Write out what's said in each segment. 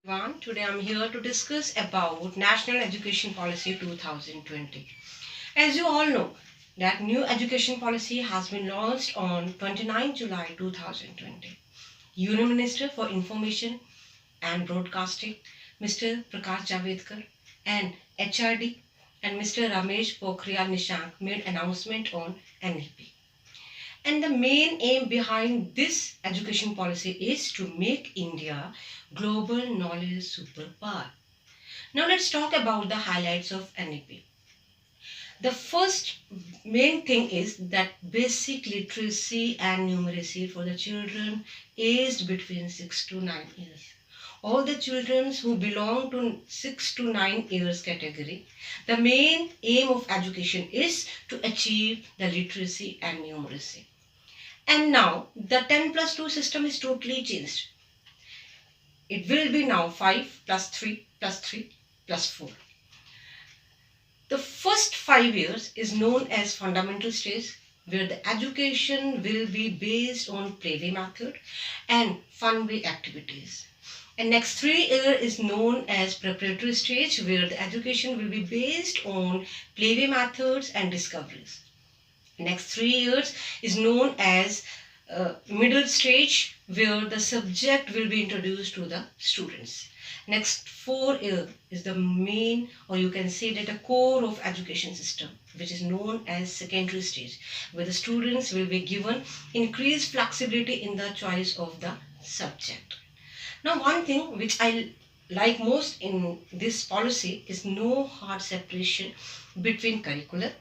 Everyone, today I'm here to discuss about National Education Policy 2020. As you all know, that new education policy has been launched on 29 July 2020. Union Minister for Information and Broadcasting, Mr. Prakash Javadekar, and HRD and Mr. Ramesh Pokhriyal Nishank made announcement on NEP. And the main aim behind this education policy is to make India global knowledge superpower. Now let's talk about the highlights of NEP. The first main thing is that basic literacy and numeracy for the children aged between 6 to 9 years. All the children who belong to 6 to 9 years category, the main aim of education is to achieve the literacy and numeracy. And now the 10 plus 2 system is totally changed. It will be now 5 plus 3 plus 3 plus 4. The first 5 years is known as fundamental stage, where the education will be based on playway method and fun-way activities. And next 3 years is known as preparatory stage, where the education will be based on playway methods and discoveries. Next 3 years is known as middle stage, where the subject will be introduced to the students. Next 4 years is the main, or you can say that the core of education system, which is known as secondary stage, where the students will be given increased flexibility in the choice of the subject. Now one thing which I like most in this policy is no hard separation between curricular,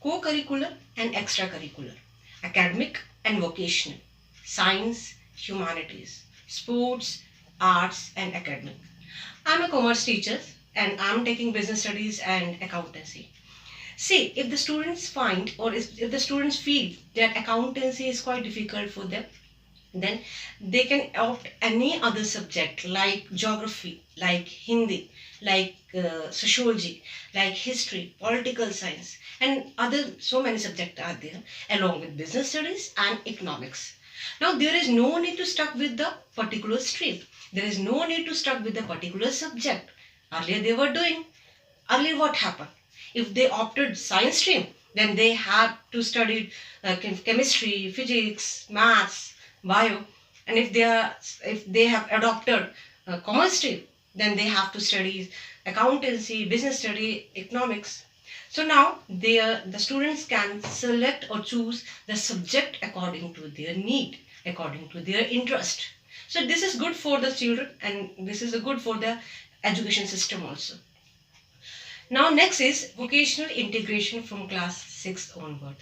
co-curricular and extracurricular, academic and vocational, science, humanities, sports, arts and academic. I'm a commerce teacher and I'm taking business studies and accountancy. See, if the students find or if the students feel that accountancy is quite difficult for them, then they can opt any other subject like geography, like Hindi, like sociology, like history, political science, and other so many subjects are there, along with business studies and economics. Now there is no need to stuck with the particular stream. There is no need to stuck with the particular subject. Earlier they were doing. Earlier what happened? If they opted science stream, then they had to study chemistry, physics, maths, bio. And if they have adopted commerce stream, then they have to study accountancy, business study, economics. So now the students can select or choose the subject according to their need, according to their interest. So this is good for the children and this is good for the education system also. Now next is vocational integration from class 6 onward.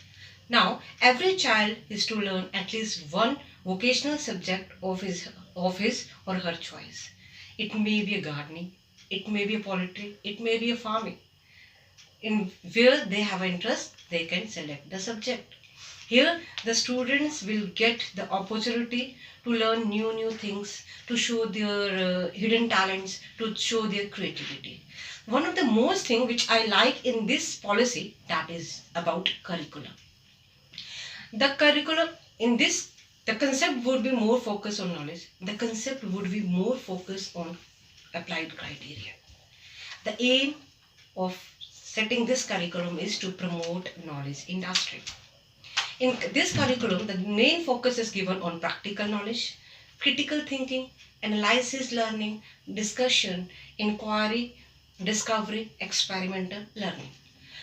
Now every child is to learn at least one vocational subject of his or her choice. It may be a gardening, it may be a poultry, it may be a farming. In where they have interest, they can select the subject. Here the students will get the opportunity to learn new things, to show their hidden talents, to show their creativity. One of the most thing which I like in this policy, that is about curriculum. The curriculum in this, the concept would be more focused on knowledge. The concept would be more focused on applied criteria. The aim of setting this curriculum is to promote knowledge industry. In this curriculum, the main focus is given on practical knowledge, critical thinking, analysis learning, discussion, inquiry, discovery, experimental learning.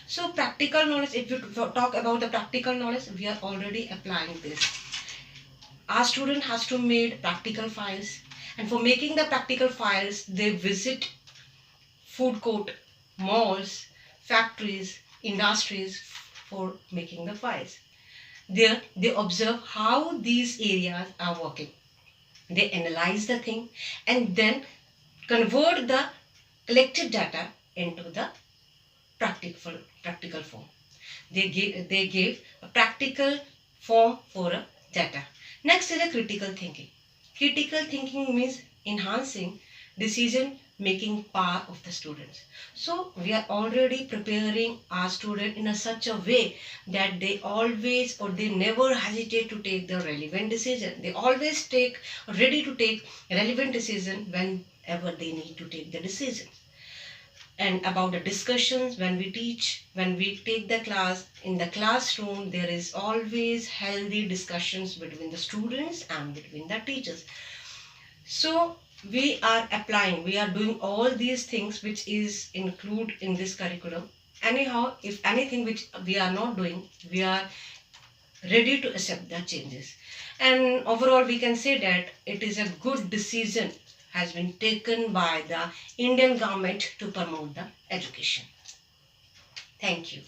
So practical knowledge, if you talk about the practical knowledge, we are already applying this. Our student has to make practical files, and for making the practical files, they visit food court, malls, factories, industries for making the files. There they observe how these areas are working. They analyze the thing and then convert the collected data into the practical form. They give a practical form for a data. Next is a critical thinking. Critical thinking means enhancing decision making power of the students. So we are already preparing our student in such a way that they always or they never hesitate to take the relevant decision. They always ready to take relevant decision whenever they need to take the decision. And about the discussions, when we teach, when we take the class, in the classroom, there is always healthy discussions between the students and between the teachers. So we are applying, we are doing all these things which is included in this curriculum. Anyhow, if anything which we are not doing, we are ready to accept the changes. And overall, we can say that it is a good decision has been taken by the Indian government to promote the education. Thank you.